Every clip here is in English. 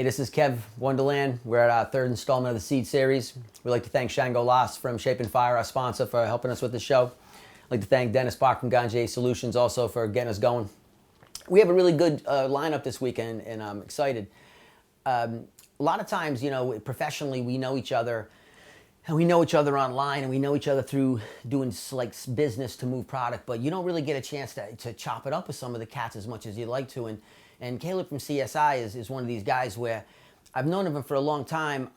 Hey, this is Kev Wonderland. We're at our third installment of the Seed series. We'd like to thank Shango Las from Shape and Fire, our sponsor, for helping us with the show. I'd like to thank Dennis Park from Ganjay Solutions also for getting us going. We have a really good lineup this weekend, and I'm excited. A lot of times, professionally, we know each other, and we know each other online, and we know each other through doing like business to move product, but you don't really get a chance to chop it up with some of the cats as much as you'd like to. And Caleb from CSI is one of these guys where I've known him for a long time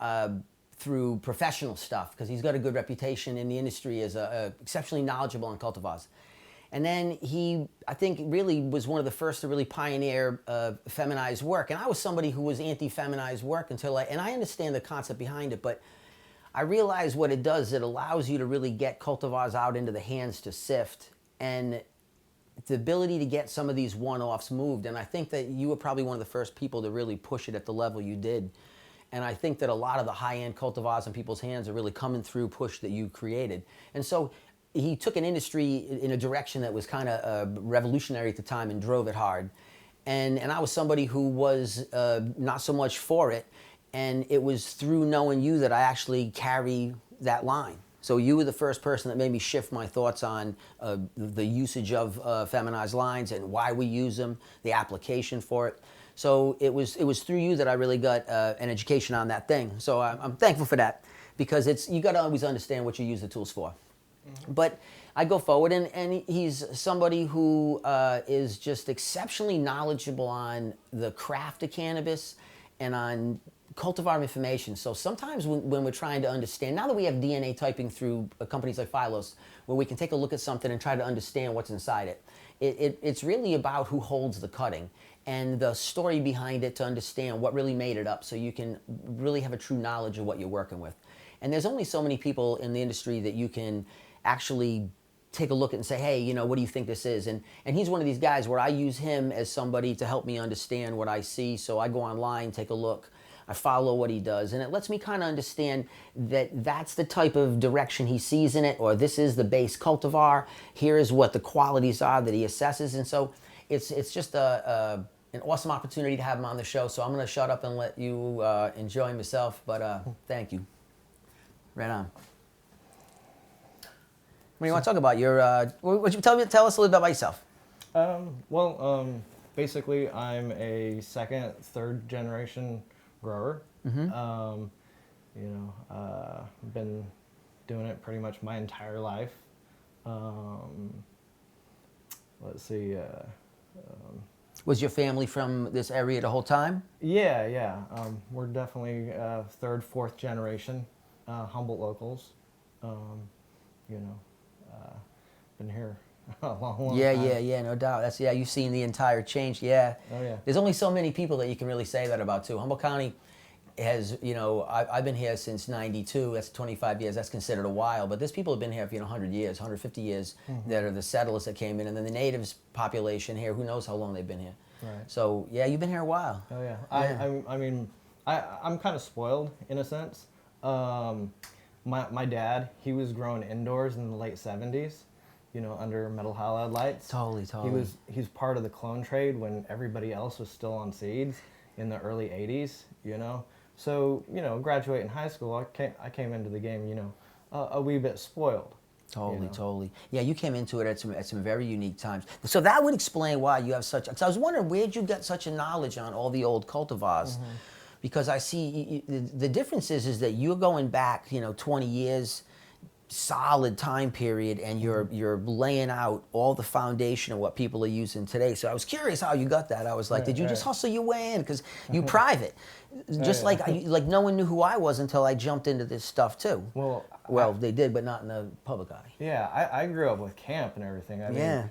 through professional stuff, because he's got a good reputation in the industry as exceptionally knowledgeable on cultivars. And then he, I think, really was one of the first to really pioneer feminized work. And I was somebody who was anti-feminized work and I understand the concept behind it, but I realize what it does. It allows you to really get cultivars out into the hands to sift, and the ability to get some of these one-offs moved. And I think that you were probably one of the first people to really push it at the level you did. And I think that a lot of the high-end cultivars in people's hands are really coming through push that you created. And so he took an industry in a direction that was kind of revolutionary at the time and drove it hard. And I was somebody who was not so much for it. And it was through knowing you that I actually carry that line. So you were the first person that made me shift my thoughts on the usage of feminized lines and why we use them, the application for it. So it was through you that I really got an education on that thing. So I'm thankful for that, because you got to always understand what you use the tools for. Mm-hmm. But I go forward, and he's somebody who is just exceptionally knowledgeable on the craft of cannabis and on cultivar information. So sometimes when we're trying to understand, now that we have DNA typing through companies like Phylos, where we can take a look at something and try to understand what's inside it, it's really about who holds the cutting and the story behind it to understand what really made it up, so you can really have a true knowledge of what you're working with. And there's only so many people in the industry that you can actually take a look at and say, hey, what do you think this is? And he's one of these guys where I use him as somebody to help me understand what I see. So I go online, take a look, I follow what he does, and it lets me kind of understand that that's the type of direction he sees in it, or this is the base cultivar, here is what the qualities are that he assesses. And so it's just an awesome opportunity to have him on the show. So I'm going to shut up and let you enjoy myself, but thank you. Right on. What do you want to talk about? Would you tell us a little bit about yourself? Basically, I'm a second, third generation grower. Mm-hmm. Been doing it pretty much my entire life. Let's see. Was your family from this area the whole time? Yeah. We're definitely third, fourth generation Humboldt locals. Been here a long time. Yeah, no doubt. You've seen the entire change. Yeah. Oh yeah. There's only so many people that you can really say that about too. Humboldt County has, I've been here since '92. That's 25 years. That's considered a while. But there's people who've been here for 100 years, 150 years, mm-hmm. that are the settlers that came in, and then the natives population here. Who knows how long they've been here? Right. So yeah, you've been here a while. Oh yeah. I'm kind of spoiled in a sense. My dad, he was growing indoors in the late '70s. Under metal halide lights. Totally. He's part of the clone trade when everybody else was still on seeds in the early '80s. So graduating high school, I came into the game, a wee bit spoiled. Totally. Yeah, you came into it at some very unique times. So that would explain why you have such. Because I was wondering, where'd you get such a knowledge on all the old cultivars? Mm-hmm. Because I see the difference is that you're going back, 20 years. Solid time period, and you're laying out all the foundation of what people are using today. So I was curious how you got that. I was like, did you just hustle your way in? Because you private, just like no one knew who I was until I jumped into this stuff too. Well, they did, but not in the public eye. Yeah, I grew up with camp and everything. I mean,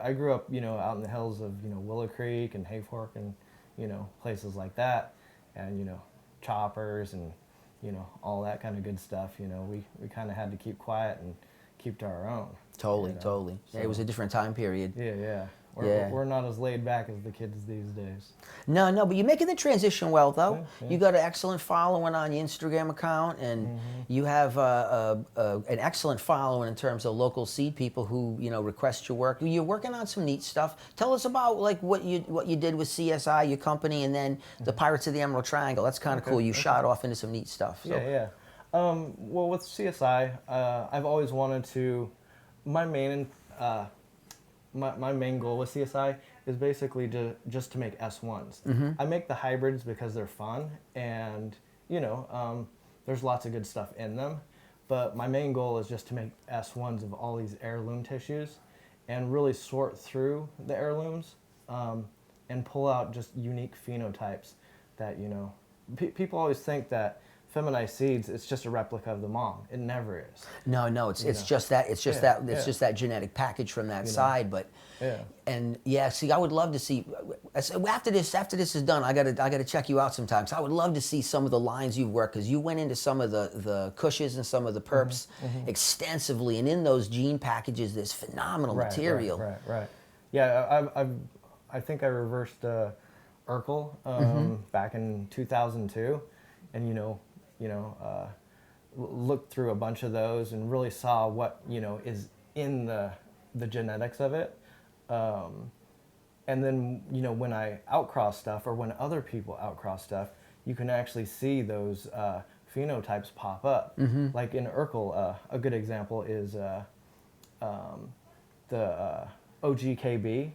I grew up out in the hills of Willow Creek and Hayfork and places like that, and choppers and all that kind of good stuff. We kind of had to keep quiet and keep to our own. Totally. So, yeah, it was a different time period. Yeah. We're not as laid back as the kids these days. No, but you're making the transition well, though. Yeah. You got an excellent following on your Instagram account, and you have an excellent following in terms of local seed people who request your work. You're working on some neat stuff. Tell us about like what you did with CSI, your company, and then the Pirates of the Emerald Triangle. That's kind of cool. You shot off into some neat stuff. So. Yeah. Well, with CSI, I've always wanted to. My main goal with CSI is basically just to make S1s. I make the hybrids because they're fun, and there's lots of good stuff in them. But my main goal is just to make S1s of all these heirloom tissues, and really sort through the heirlooms, and pull out just unique phenotypes that people always think that feminized seeds, it's just a replica of the mom. It never is. No, it's just that genetic package from that side. But see, I would love to see after this is done. I gotta check you out sometimes. I would love to see some of the lines you've worked, because you went into some of the cushes and some of the perps extensively, and in those gene packages, there's phenomenal material. Right. Yeah, I think I reversed Urkel back in 2002, and looked through a bunch of those and really saw what is in the genetics of it, and then when I outcross stuff, or when other people outcross stuff, you can actually see those phenotypes pop up. Like in Urkel, a good example is the OGKB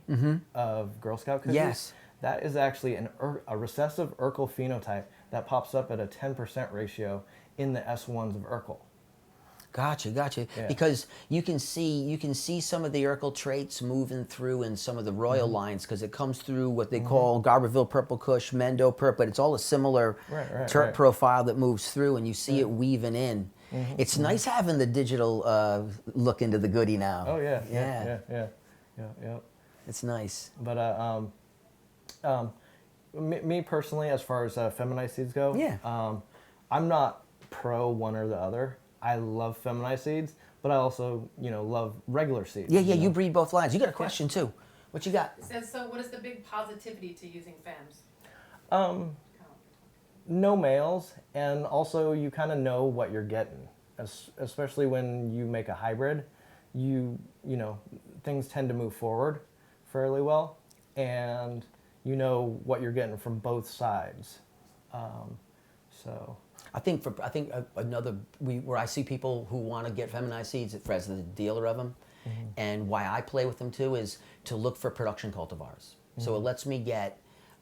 of Girl Scout cookies. Yes. That is actually a recessive Urkel phenotype that pops up at a 10% ratio in the S1s of Urkel. Gotcha. Yeah. Because you can see some of the Urkel traits moving through in some of the royal lines, because it comes through what they call Garberville Purple Kush, Mendo Perp, but it's all a similar terp profile that moves through, and you see it weaving in. It's nice having the digital look into the goodie now. Oh yeah. It's nice. But me personally, as far as feminized seeds go, I'm not pro one or the other. I love feminized seeds, but I also, love regular seeds. Yeah, you breed both lines. You got a question too. What you got? It says, so what is the big positivity to using femmes? No males, and also you kind of know what you're getting, especially when you make a hybrid. Things tend to move forward fairly well, and you know what you're getting from both sides. So I think where I see people who want to get feminized seeds as the dealer of them, and why I play with them too, is to look for production cultivars. So it lets me get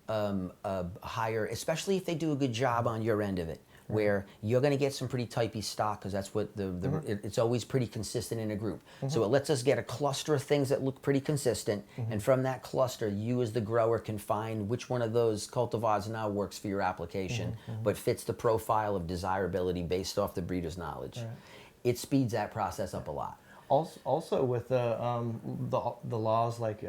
a higher, especially if they do a good job on your end of it, where you're going to get some pretty typey stock, because that's what it's always pretty consistent in a group. So it lets us get a cluster of things that look pretty consistent, and from that cluster, you as the grower can find which one of those cultivars now works for your application, but fits the profile of desirability based off the breeder's knowledge. It speeds that process up a lot. Also with the laws like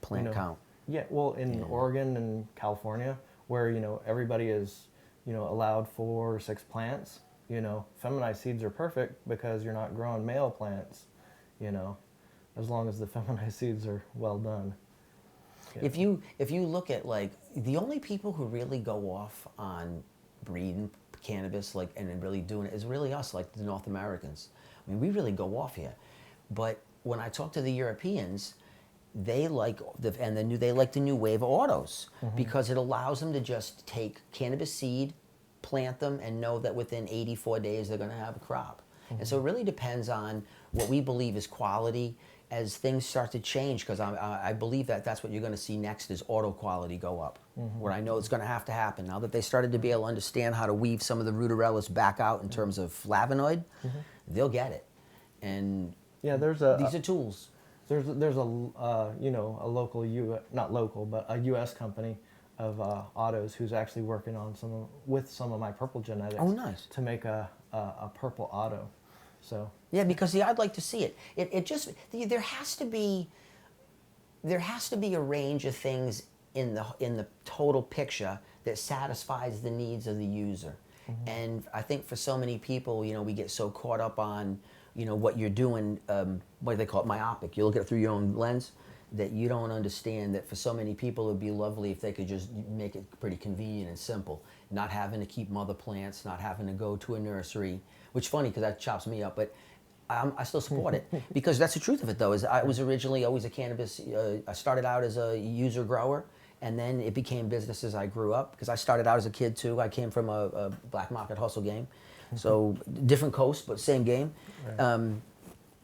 plant count. Yeah, well, in Oregon and California, where everybody is allowed 4 or 6 plants. Feminized seeds are perfect because you're not growing male plants. As long as the feminized seeds are well done. If you look at, like, the only people who really go off on breeding cannabis, like, and then really doing it, is really us, like the North Americans. I mean, we really go off here. But when I talk to the Europeans, they like the new wave of autos, because it allows them to just take cannabis seed, plant them, and know that within 84 days they're going to have a crop. And so it really depends on what we believe is quality as things start to change, because I believe that's what you're going to see next, is auto quality go up, where I know it's going to happen. Now that they started to be able to understand how to weave some of the rutarellas back out in terms of flavonoid, they'll get it. And these are tools. There's a local not local, but a U.S. company of autos who's actually working on with some of my purple genetics. Oh, nice. To make a purple auto. So yeah, because I'd like to see it. It just there has to be a range of things in the total picture that satisfies the needs of the user. And I think for so many people, we get so caught up on what you're doing, what do they call it, myopic. You look at it through your own lens. that you don't understand that for so many people it would be lovely if they could just make it pretty convenient and simple, not having to keep mother plants, not having to go to a nursery, which is funny because that chops me up, but I still support it because that's the truth of it though, is I was originally always a cannabis, I started out as a user grower and then it became business as I grew up because I started out as a kid too. I came from a black market hustle game, so different coast but same game. Right.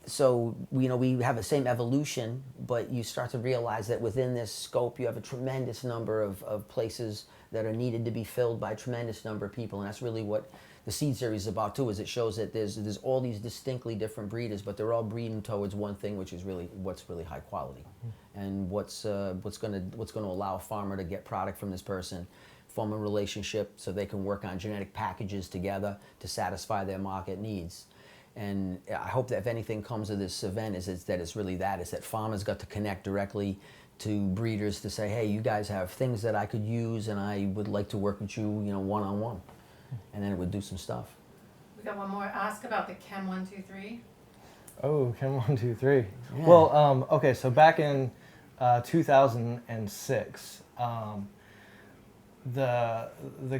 So we have the same evolution, but you start to realize that within this scope you have a tremendous number of places that are needed to be filled by a tremendous number of people, and that's really what the seed series is about too, is it shows that there's all these distinctly different breeders, but they're all breeding towards one thing, which is really what's really high quality, and what's going to allow a farmer to get product from this person, form a relationship so they can work on genetic packages together to satisfy their market needs. And I hope that if anything comes of this event is that farmers got to connect directly to breeders to say, hey, you guys have things that I could use and I would like to work with you, one-on-one. And then it would do some stuff. We got one more. Ask about the Chem 123. Oh, Chem 123. Yeah. Well, okay, so back in 2006, the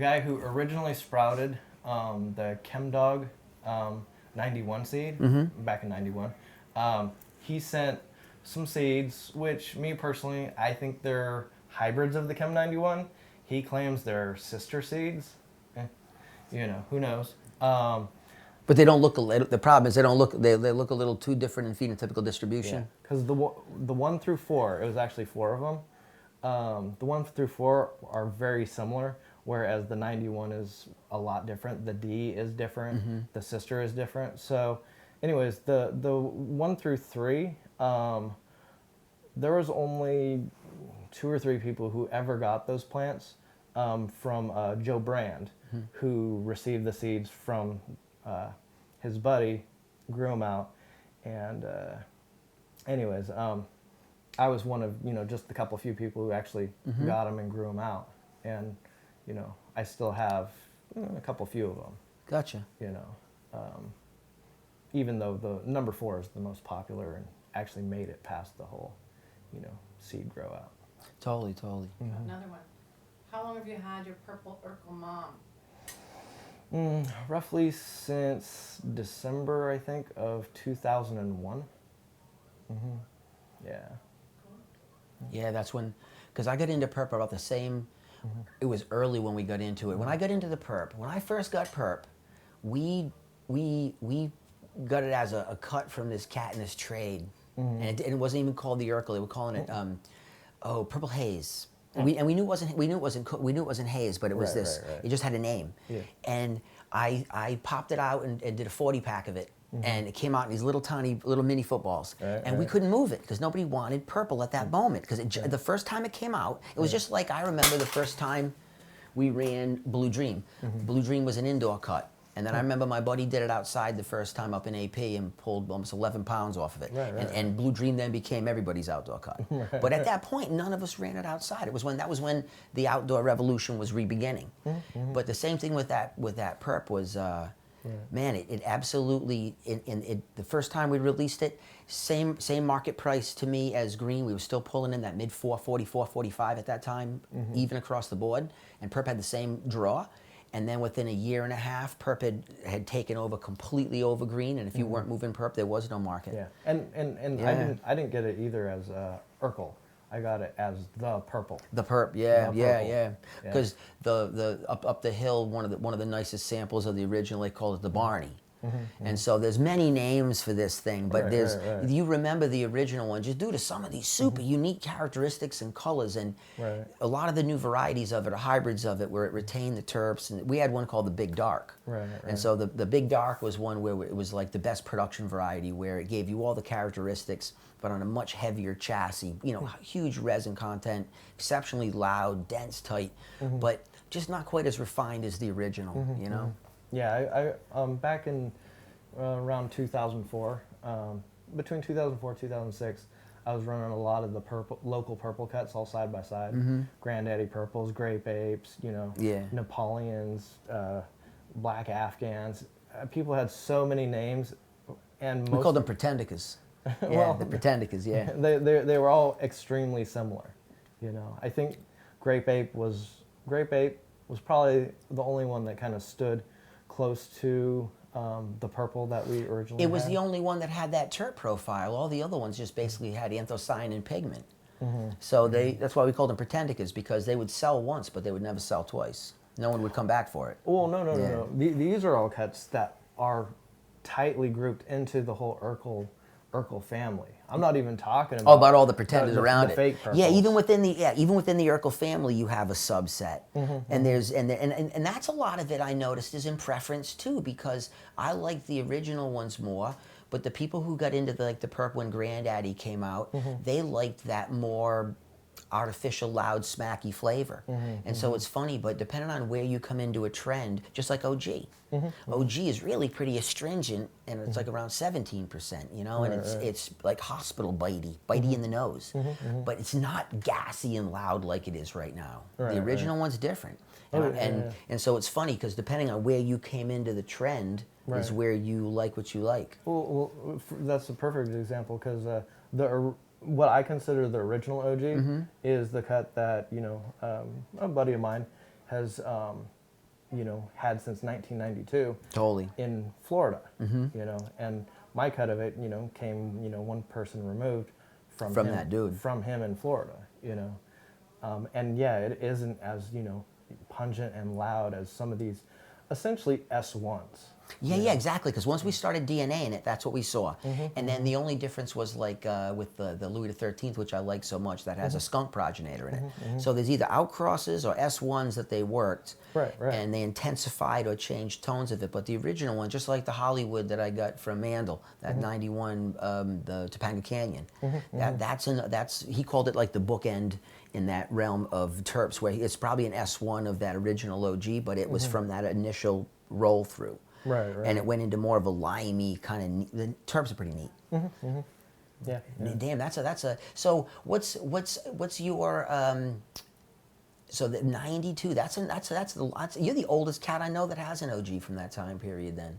guy who originally sprouted the Chem Dog 91 seed back in 91, he sent some seeds, which me personally, I think they're hybrids of the Chem 91. He claims they're sister seeds. Who knows? But they don't look the problem is they look a little too different in phenotypical distribution. Because the 1 through 4, it was actually 4 of them. The 1 through 4 are very similar, whereas the 91 is a lot different. The D is different. The sister is different. So, anyways, the 1 through 3, there was only 2 or 3 people who ever got those plants from Joe Brand, who received the seeds from his buddy, grew them out, and anyways, I was one of just a couple few people who actually got them and grew them out, and I still have a couple few of them. Gotcha. Even though the number 4 is the most popular and actually made it past the whole seed grow out. Totally. Another one. How long have you had your purple Urkel mom? Roughly since December, I think, of 2001. Yeah. Yeah, that's when, because I got into perp about the same, it was early when we got into it. When I got into the perp, when I first got perp, we got it as a cut from this cat in this trade. And it wasn't even called the Urkel, they were calling it, Purple Haze. And we knew it wasn't haze, but it was this. Right. It just had a name. Yeah. And I popped it out and did a 40-pack of it, and it came out in these little tiny mini footballs. And we couldn't move it because nobody wanted purple at that moment. Because the first time it came out, it was just like I remember the first time we ran Blue Dream. Blue Dream was an indoor cut. And then I remember my buddy did it outside the first time up in AP and pulled almost 11 pounds off of it. And Blue Dream then became everybody's outdoor cut. But at that point, none of us ran it outside. That was when the outdoor revolution was re-beginning. But the same thing with that perp was, man, it absolutely, the first time we released it, same market price to me as green. We were still pulling in that mid 444, 45 at that time, even across the board. And perp had the same draw. And then within a year and a half, perp had taken over completely over green, and if you weren't moving perp, there was no market. Yeah, and yeah. I didn't get it either as Urkel. I got it as the purple. The perp, yeah. Because the up the hill, one of the nicest samples of the original, they called it the Barney. And so there's many names for this thing, but you remember the original one just due to some of these super unique characteristics and colors, and a lot of the new varieties of it are hybrids of it where it retained the terps, and we had one called the Big Dark. And so the Big Dark was one where it was like the best production variety, where it gave you all the characteristics but on a much heavier chassis, huge resin content, exceptionally loud, dense, tight, but just not quite as refined as the original, Yeah, I back in around 2004, between 2004 and 2006, I was running a lot of the local purple cuts all side by side. Granddaddy Purples, Grape Apes, Napoleons, Black Afghans. People had so many names, and we called them Pretendicas. Yeah, the pretendicas, yeah. They were all extremely similar. You know, I think Grape Ape was probably the only one that kind of stood close to the purple that we originally It was had. the only one that had that terp profile. All the other ones just basically had anthocyanin pigment. So that's why we called them pretendicas, because they would sell once, but they would never sell twice. No one would come back for it. Well, no. These are all cuts that are tightly grouped into the whole Urkel family. I'm not even talking about All the pretenders around the it. fake Yeah, purples. even within the Urkel family, you have a subset, and there's and that's a lot of it. I noticed is in preference too, because I like the original ones more. But the people who got into the purple when Granddaddy came out, they liked that more artificial, loud, smacky flavor. And so it's funny, but depending on where you come into a trend, just like OG. OG is really pretty astringent, and it's like around 17%, you know, and it's like hospital bitey in the nose. But it's not gassy and loud like it is right now. The original one's different. And so it's funny, because depending on where you came into the trend is where you like what you like. Well, that's a perfect example, because what I consider the original OG is the cut that a buddy of mine has had since 1992. Totally. In Florida. And my cut of it came one person removed from him, that dude, from him in Florida. And yeah, it isn't as pungent and loud as some of these essentially S1s. Yeah, exactly. Because once we started DNA in it, that's what we saw. And then the only difference was with the Louis XIII, which I like so much, that has a skunk progenitor in it. So there's either outcrosses or S1s that they worked, and they intensified or changed tones of it. But the original one, just like the Hollywood that I got from Mandel, that 91, the Topanga Canyon, that's he called it like the bookend in that realm of terps, where it's probably an S1 of that original OG, but it was from that initial roll through. Right. And it went into more of a limey kind of. The terps are pretty neat. Yeah. Damn, that's a. So what's your so the 92? That's you're the oldest cat I know that has an OG from that time period. Then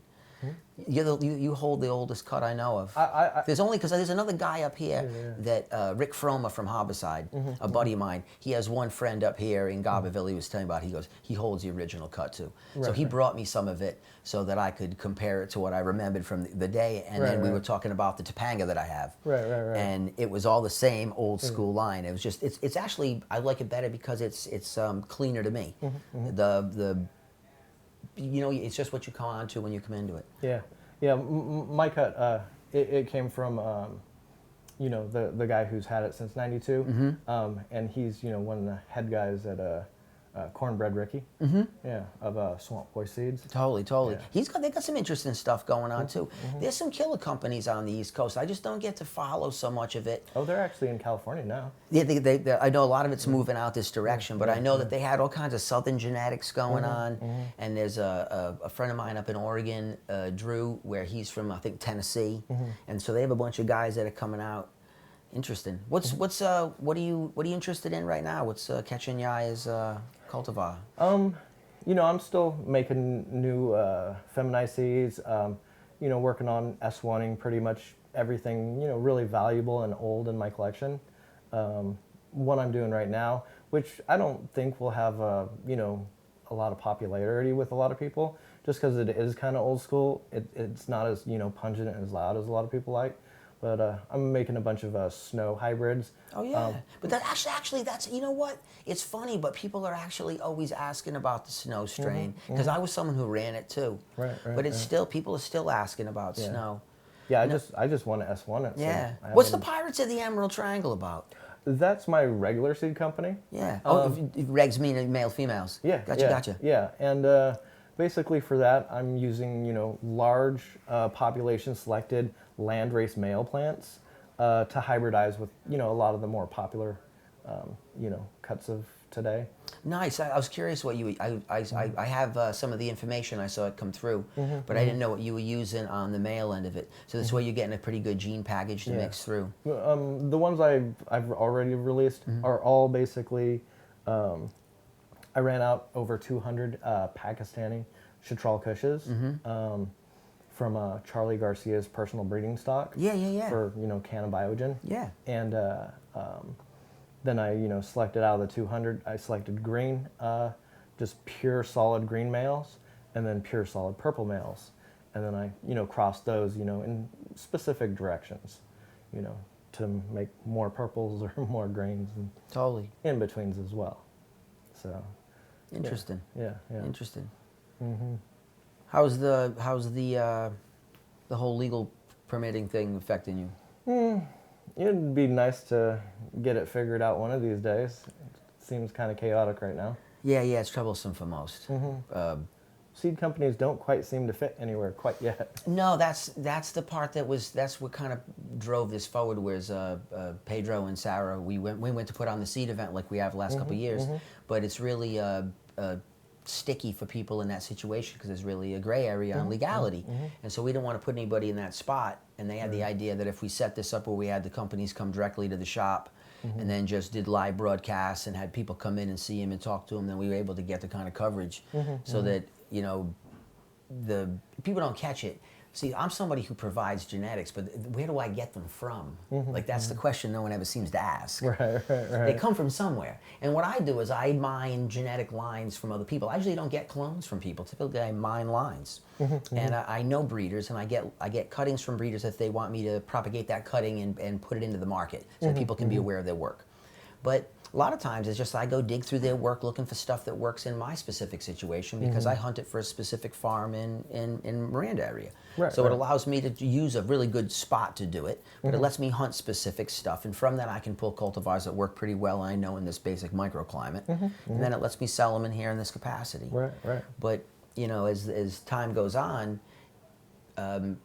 you hold the oldest cut I know of. There's only because there's another guy up here that Rick Froma from Harborside, a buddy of mine. He has one friend up here in Garberville. He was telling me about. He goes, he holds the original cut too. So he brought me some of it so that I could compare it to what I remembered from the day. And then we were talking about the Topanga that I have. Right. And it was all the same old school line. It was just it's actually, I like it better because it's cleaner to me. It's just what you come on to when you come into it. Yeah. My cut, it came from, the guy who's had it since '92, and he's one of the head guys at Cornbread Ricky, of Swamp Boy Seeds. Totally. Yeah. They got some interesting stuff going on too. There's some killer companies on the East Coast. I just don't get to follow so much of it. Oh, they're actually in California now. Yeah, I know a lot of it's moving out this direction, but I know that they had all kinds of Southern genetics going on. And there's a friend of mine up in Oregon, Drew, where he's from, I think, Tennessee, and so they have a bunch of guys that are coming out. Interesting. What are you interested in right now? What's catching your eye as cultivar? I'm still making new feminized seeds. Working on S1ing pretty much everything really valuable and old in my collection. What I'm doing right now, which I don't think will have a lot of popularity with a lot of people, just because it is kind of old school. It's not as pungent and as loud as a lot of people like. But I'm making a bunch of snow hybrids. Oh yeah, but that actually that's what? It's funny, but people are actually always asking about the snow strain because I was someone who ran it too. Right. But it's still, people are still asking about snow. Yeah, I just want to S1 it. Yeah. So what's the Pirates of the Emerald Triangle about? That's my regular seed company. Yeah. Regs mean male females. Yeah. Gotcha. Yeah, and basically for that I'm using large population selected landrace male plants to hybridize with a lot of the more popular cuts of today. Nice. I was curious what you. I have some of the information. I saw it come through, but I didn't know what you were using on the male end of it. So this way you're getting a pretty good gene package to mix through. The ones I've already released are all basically. I ran out over 200 Pakistani Chitral Kushes. from Charlie Garcia's personal breeding stock. Yeah. For cannabiogen. Yeah. And then I selected out of the 200. I selected green, just pure solid green males, and then pure solid purple males, and then I crossed those in specific directions, to make more purples or more greens and Totally. in betweens as well. So Interesting. yeah. Interesting. Mm-hmm. How's the whole legal permitting thing affecting you? It'd be nice to get it figured out one of these days. It seems kind of chaotic right now. Yeah, it's troublesome for most. Seed companies don't quite seem to fit anywhere quite yet. No, that's the part that's what kind of drove this forward. Was Pedro and Sarah? We went to put on the seed event like we have the last couple of years, but it's really sticky for people in that situation because there's really a gray area on legality, and so we didn't want to put anybody in that spot. And they had the idea that if we set this up where we had the companies come directly to the shop, and then just did live broadcasts and had people come in and see him and talk to him, then we were able to get the kind of coverage so that the people don't catch it. See, I'm somebody who provides genetics, but where do I get them from? Like, that's the question no one ever seems to ask. Right. They come from somewhere. And what I do is I mine genetic lines from other people. I usually don't get clones from people. Typically, I mine lines. And I know breeders, and I get cuttings from breeders if they want me to propagate that cutting and put it into the market so that people can be aware of their work. But a lot of times it's just I go dig through their work looking for stuff that works in my specific situation because I hunt it for a specific farm in Miranda area. So it allows me to use a really good spot to do it, but it lets me hunt specific stuff. And from that I can pull cultivars that work pretty well, I know, in this basic microclimate. And then it lets me sell them in here in this capacity. Right. But, as time goes on,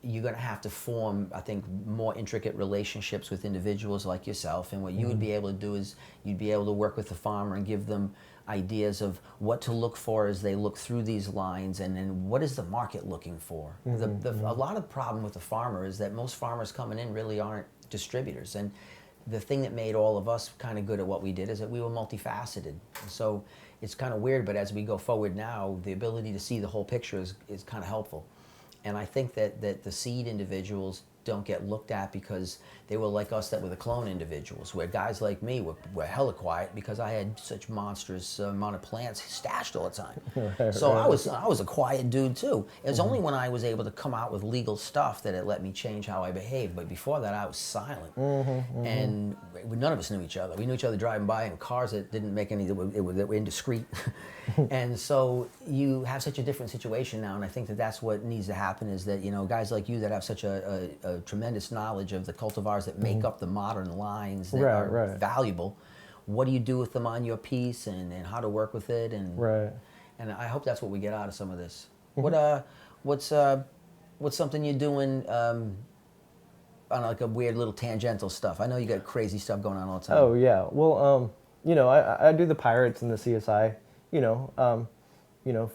you're going to have to form, I think, more intricate relationships with individuals like yourself. And what you would be able to do is you'd be able to work with the farmer and give them ideas of what to look for as they look through these lines, and then what is the market looking for. A lot of the problem with the farmer is that most farmers coming in really aren't distributors. And the thing that made all of us kind of good at what we did is that we were multifaceted. So it's kind of weird, but as we go forward now, the ability to see the whole picture is kind of helpful. And I think that the seed individuals don't get looked at because they were like us that were the clone individuals, where guys like me were hella quiet because I had such monstrous amount of plants stashed all the time. So I was a quiet dude too. It was only when I was able to come out with legal stuff that it let me change how I behaved. But before that I was silent. And none of us knew each other. We knew each other driving by in cars that didn't make any, that were indiscreet. And so you have such a different situation now, and I think that's what needs to happen is that, guys like you that have such a tremendous knowledge of the cultivars that make up the modern lines that are valuable. What do you do with them on your piece, and how to work with it, and I hope that's what we get out of some of this. What's something you're doing on like a weird little tangential stuff? I know you got crazy stuff going on all the time. Oh yeah, well I do the pirates and the CSI,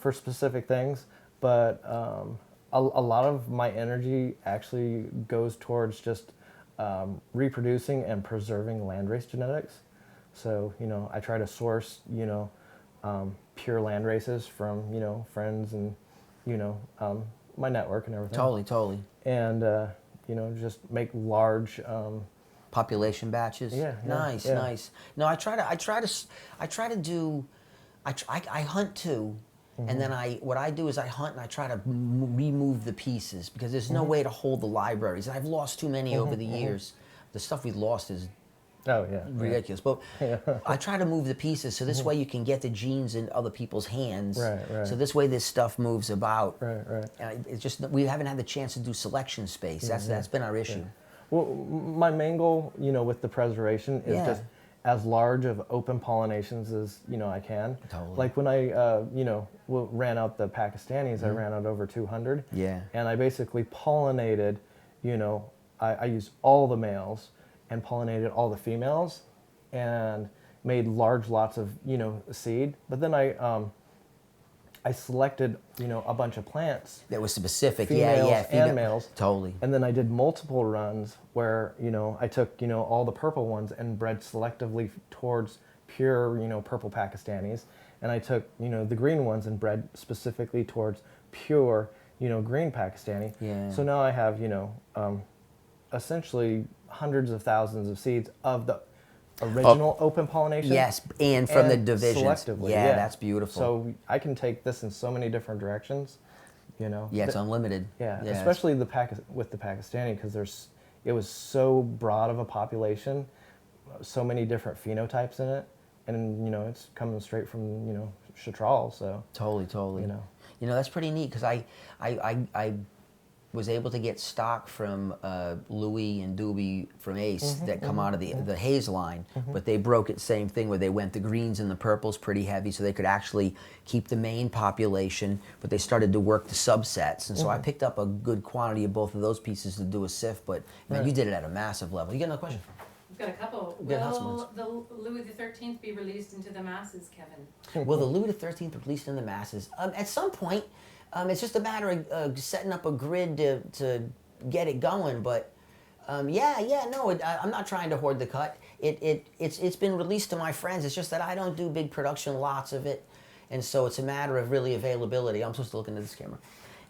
for specific things, but a lot of my energy actually goes towards just reproducing and preserving landrace genetics. So, I try to source, pure landraces from, friends and, my network and everything. Totally. And, just make large population batches. Nice. No, I hunt too. And then what I do is I hunt and I try to remove the pieces because there's no way to hold the libraries. And I've lost too many over the years. The stuff we've lost is ridiculous. But I try to move the pieces so this way you can get the genes in other people's hands. Right. So this way this stuff moves about. Right. And it's just we haven't had the chance to do selection space. That's been our issue. Well, my main goal, with the preservation is just as large of open pollinations as, I can. Totally. Like when I, ran out the Pakistanis, I ran out over 200. Yeah. And I basically pollinated, I used all the males and pollinated all the females and made large lots of, seed. But then I selected, a bunch of plants. That was specific, females and males. Totally. And then I did multiple runs where, I took, all the purple ones and bred selectively towards pure, purple Pakistanis. And I took, the green ones and bred specifically towards pure green Pakistani. Yeah. So now I have, essentially hundreds of thousands of seeds of the original open pollination. Yes, and from the divisions. Selectively, yeah, that's beautiful. So I can take this in so many different directions, Yeah, it's unlimited. Yeah, yeah especially with the Pakistani, because it was so broad of a population, so many different phenotypes in it, and it's coming straight from Chitral. So totally. That's pretty neat because I was able to get stock from Louis and Doobie from Ace that come out of the Hayes line, but they broke it same thing where they went the greens and the purples pretty heavy so they could actually keep the main population, but they started to work the subsets. And so I picked up a good quantity of both of those pieces to do a sift, but man, you did it at a massive level. You got another question? We've got a couple. Yeah, Will the Louis XIII be released into the masses, Kevin? Will the Louis XIII be released in the masses? At some point. It's just a matter of setting up a grid to get it going, but I'm not trying to hoard the cut. It's been released to my friends. It's just that I don't do big production lots of it, and so it's a matter of really availability. I'm supposed to look into this camera.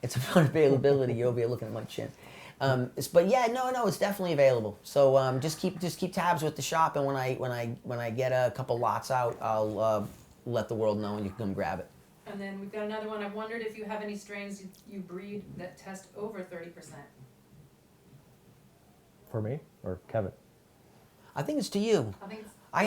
It's about availability. You're over here looking at my chin. But yeah, no, it's definitely available. So just keep tabs with the shop, and when I get a couple lots out, I'll let the world know, and you can come grab it. And then we've got another one. I've wondered if you have any strains you breed that test over 30%. For me or Kevin? I think it's to you. I think it's, I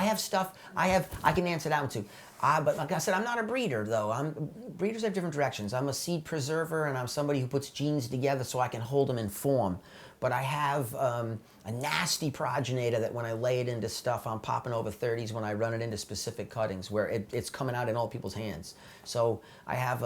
have stuff. I can answer that one too. But like I said, I'm not a breeder though. Breeders have different directions. I'm a seed preserver, and I'm somebody who puts genes together so I can hold them in form. But I have a nasty progenitor that when I lay it into stuff, I'm popping over 30s when I run it into specific cuttings where it's coming out in all people's hands. So I have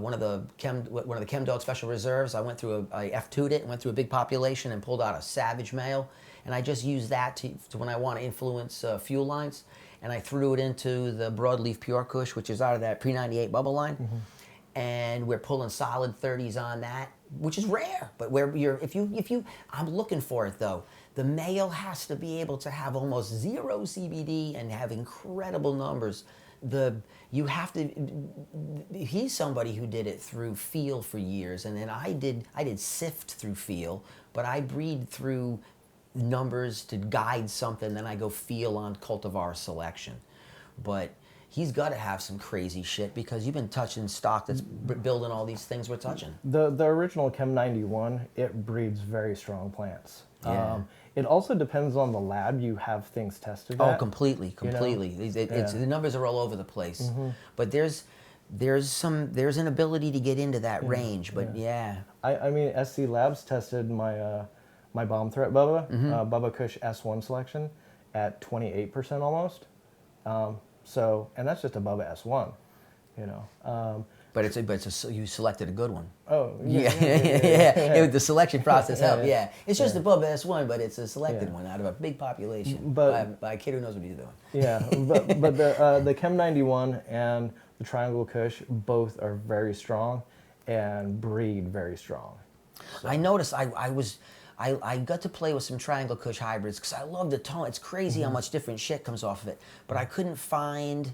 one of the Chem Dog Special Reserves. I went through I F2'd it and went through a big population and pulled out a savage male. And I just use that to when I want to influence fuel lines. And I threw it into the Broadleaf Pure Kush, which is out of that pre-98 bubble line. Mm-hmm. And we're pulling solid 30s on that, which is rare. But I'm looking for it though. The male has to be able to have almost zero CBD and have incredible numbers. He's somebody who did it through feel for years, and then I did sift through feel, but I breed through numbers to guide something, then I go feel on cultivar selection. But he's got to have some crazy shit because you've been touching stock that's building all these things we're touching. The original Chem 91, it breeds very strong plants. Yeah. It also depends on the lab you have things tested at. Oh, completely. The numbers are all over the place. Mm-hmm. But there's an ability to get into that range. But yeah. I mean, SC Labs tested my bomb threat Bubba, Bubba Kush S1 selection at 28% almost. And that's just a Bubba S1, But you selected a good one. Oh, yeah. The selection process helped. Yeah, it's just above S1, but it's a selected one out of a big population by a kid who knows what he's doing. Yeah, but the Chem 91 and the Triangle Kush both are very strong and breed very strong. So. I noticed I got to play with some Triangle Kush hybrids because I love the tone. It's crazy how much different shit comes off of it. But I couldn't find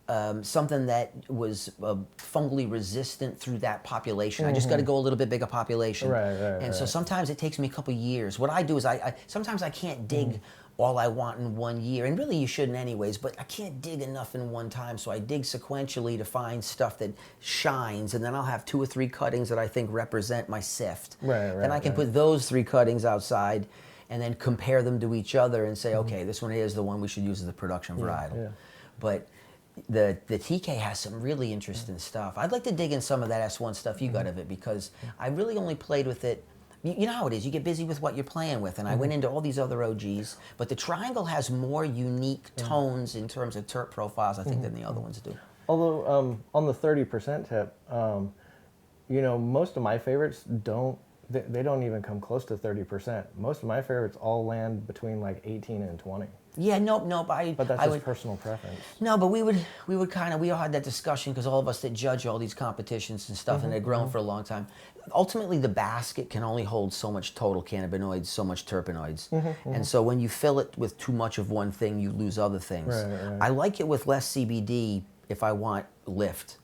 something that was fungally resistant through that population. I just got to go a little bit bigger population. Right. So sometimes it takes me a couple years. What I do is sometimes I can't dig all I want in 1 year, and really you shouldn't anyways, but I can't dig enough in one time, so I dig sequentially to find stuff that shines, and then I'll have 2 or 3 cuttings that I think represent my sift. Then I can put those 3 cuttings outside and then compare them to each other and say, okay, this one is the one we should use as the production varietal. Yeah. But the TK has some really interesting stuff. I'd like to dig in some of that S1 stuff you got of it because I really only played with it. You know how it is. You get busy with what you're playing with, and I went into all these other OGs. But the Triangle has more unique tones in terms of terp profiles, I think, than the other ones do. Although on the 30% tip, most of my favorites don't even come close to 30%. Most of my favorites all land between like 18 and 20. Yeah, nope. But that's just personal preference. No, but we all had that discussion because all of us that judge all these competitions and stuff, and they're grown for a long time. Ultimately, the basket can only hold so much total cannabinoids, so much terpenoids. And so when you fill it with too much of one thing, you lose other things. Right. I like it with less CBD if I want lift.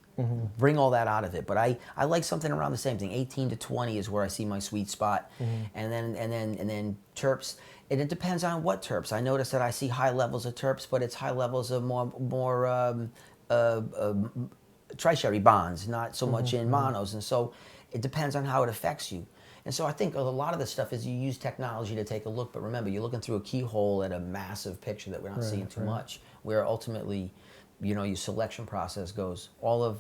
bring all that out of it. But I like something around the same thing. 18 to 20 is where I see my sweet spot. And then terps. And it depends on what terps. I notice that I see high levels of terps, but it's high levels of more tri-sherry bonds, not so much in monos. And so it depends on how it affects you. And so I think a lot of the stuff is you use technology to take a look, but remember, you're looking through a keyhole at a massive picture that we're not seeing too much, where ultimately, your selection process goes. All of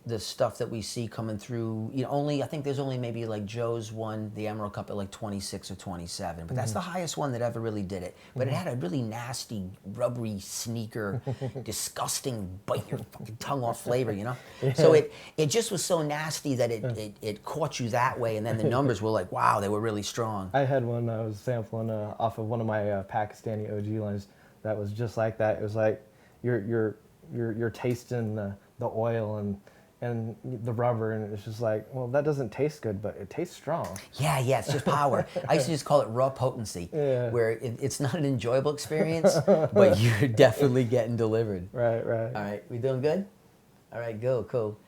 the stuff that we see coming through, I think there's only maybe like Joe's won the Emerald Cup at like 26 or 27, but that's the highest one that ever really did it. But it had a really nasty, rubbery, sneaker, disgusting, bite your fucking tongue off flavor, So it just was so nasty that it caught you that way, and then the numbers were like, wow, they were really strong. I had one I was sampling off of one of my Pakistani OG lines that was just like that. It was like you're tasting the oil and the rubber, and it's just like, well, that doesn't taste good, but it tastes strong. Yeah, it's just power. I used to just call it raw potency, where it's not an enjoyable experience, but you're definitely getting delivered. Right. All right, we doing good? All right, cool.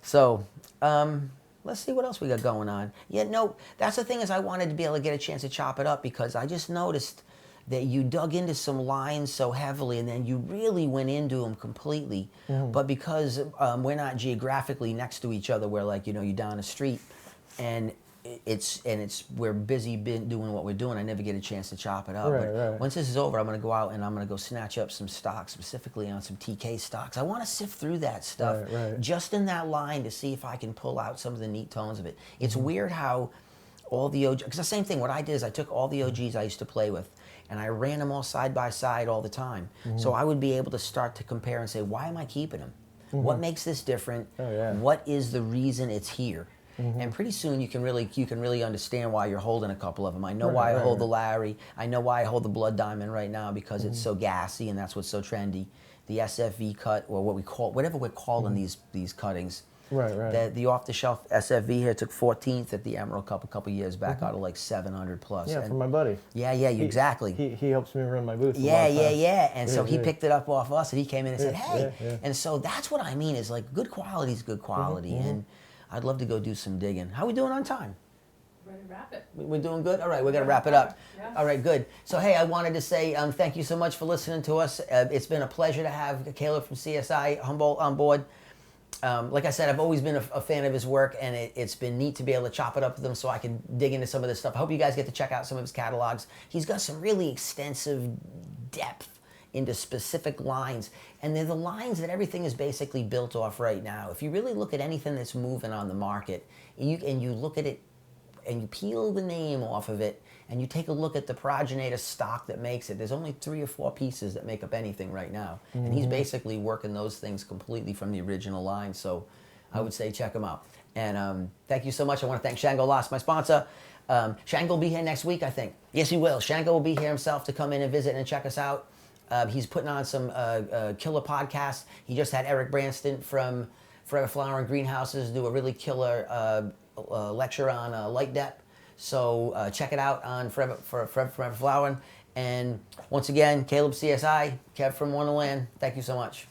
So, let's see what else we got going on. Yeah, no, that's the thing is I wanted to be able to get a chance to chop it up because I just noticed that you dug into some lines so heavily and then you really went into them completely. But because we're not geographically next to each other, we're like, you're down the street and we're busy doing what we're doing. I never get a chance to chop it up. But once this is over, I'm going to go out and I'm going to go snatch up some stocks, specifically on some TK stocks. I want to sift through that stuff just in that line to see if I can pull out some of the neat tones of it. It's weird how all the OGs, because the same thing, what I did is I took all the OGs I used to play with and I ran them all side by side all the time. So I would be able to start to compare and say, why am I keeping them? What makes this different? What is the reason it's here? And pretty soon you can really understand why you're holding a couple of them. I know why I hold the Larry. I know why I hold the Blood Diamond right now because it's so gassy and that's what's so trendy. The SFV cut, or whatever we're calling these cuttings. The off-the-shelf SFV here took 14th at the Emerald Cup a couple years back out of like 700 plus. Yeah, from my buddy. Exactly. He helps me run my booth. And so he picked it up off us and he came in and said, hey. And so that's what I mean is like good quality is good quality. And I'd love to go do some digging. How we doing on time? Ready to wrap it. We're doing good? All right, we're going to wrap it up. Yeah. All right, good. So, hey, I wanted to say thank you so much for listening to us. It's been a pleasure to have Caleb from CSI Humboldt on board. Like I said, I've always been a fan of his work, and it's been neat to be able to chop it up with him so I can dig into some of this stuff. I hope you guys get to check out some of his catalogs. He's got some really extensive depth into specific lines, and they're the lines that everything is basically built off right now. If you really look at anything that's moving on the market, and you look at it, and you peel the name off of it, and you take a look at the progenitor stock that makes it, there's only 3 or 4 pieces that make up anything right now. And he's basically working those things completely from the original line. So I would say check him out. And thank you so much. I want to thank Shango Loss, my sponsor. Shango will be here next week, I think. Yes, he will. Shango will be here himself to come in and visit and check us out. He's putting on some killer podcasts. He just had Eric Branston from Forever Flowering Greenhouses do a really killer lecture on light depth. So check it out on Forever Flowering. And once again, Caleb CSI, Kev from Wonderland, thank you so much.